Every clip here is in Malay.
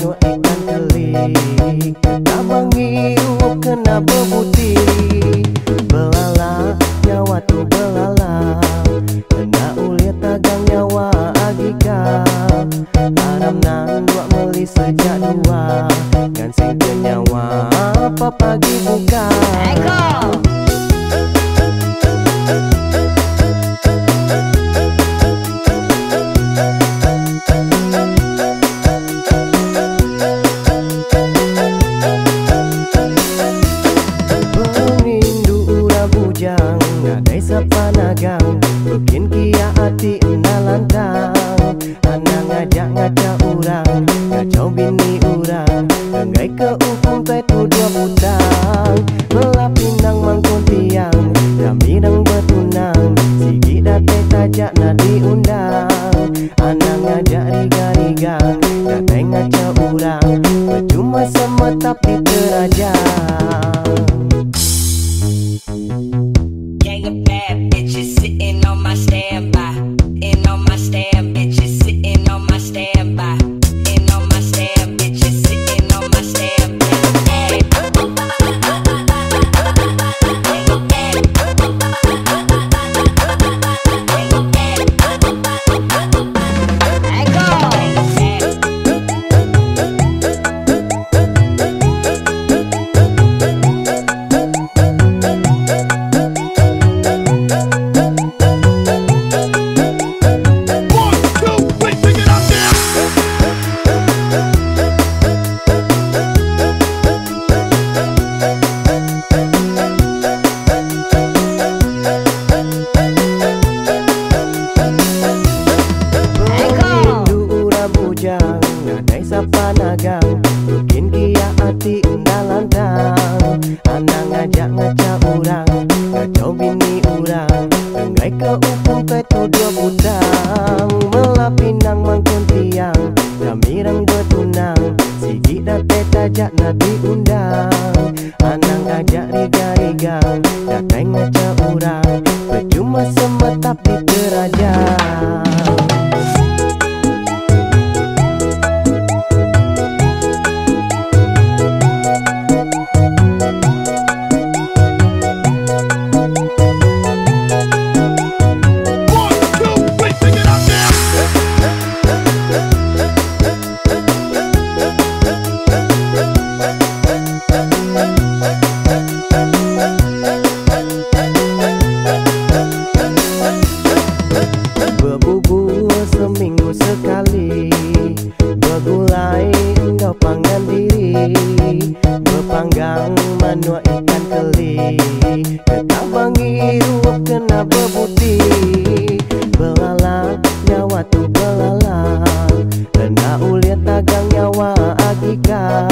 manu ikan keli, kita mengiup kena bebuti. Belala nyawa tu belala, kena uliat tagang nyawa agika. Haram nan dua meli sejak dua, kan sing nyawa apa pagi buka. Ngadai sapanagang, bikin kia hati lantang. Anak ngajak ngaca urang, ngacau bini urang, enggai ke upung teh tu dua butang. Belah pinang mangkun tiang, kami nang betunang, sigi date tajak na diundang. Anak ngajak riga-rigang, ngadai ngaca urang, percuma semetap di terajang. Gang of bad bitches sitting on my standby, in on my stand, bitches sitting on my standby, in on my stand, bitches sitting on my stand. Ngadai sapanagang, bikin kia hati lantang. Anak ngajak ngaca urang, ngacau bini urang, enggai ke upung teh tu dua butang. Belah pinang mangkun tiang, kami rang betunang, sigi date tajak na diundang. Anak ngajak riga-rigang, datai ngaca urang, percuma semetap di terajang. Seminggu sekali, begulai engkau pangan diri, bepanggang manua ikan keli, ketambang irup kena bebuti. Belala nyawa tu belala, kena uliat tagang nyawa agika.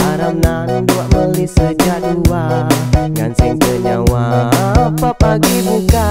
Haram nan dua meli sejak dua, ngansing ke nyawa apa pagi buka.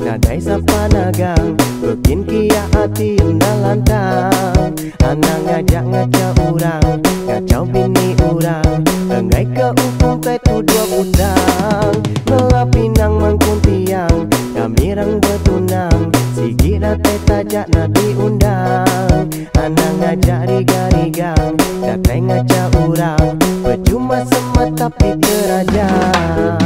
Ngadai sapanagang, bikin kia hati lantang. Anak ngajak ngaca urang, ngacau bini urang, enggai ke upung teh tu dua butang. Belah pinang mangkun tiang, kami rang betunang, sigi date tajak na diundang. Anak ngajak riga-rigang, datai ngaca urang, percuma semetap di terajang.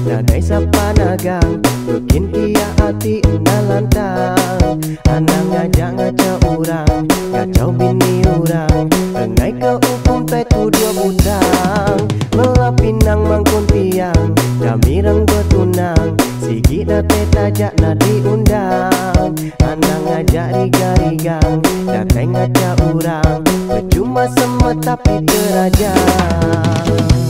Ngadai sapanagang, bikin kia hati lantang. Anak ngajak ngaca urang, ngacau bini urang, enggai ke upung teh tu dua butang. Belah pinang mangkun tiang, kami rang betunang, Sikit nate tajak nak diundang, anak ngajak rigang-rigang, datang ngajak orang, percuma semua tapi terajang.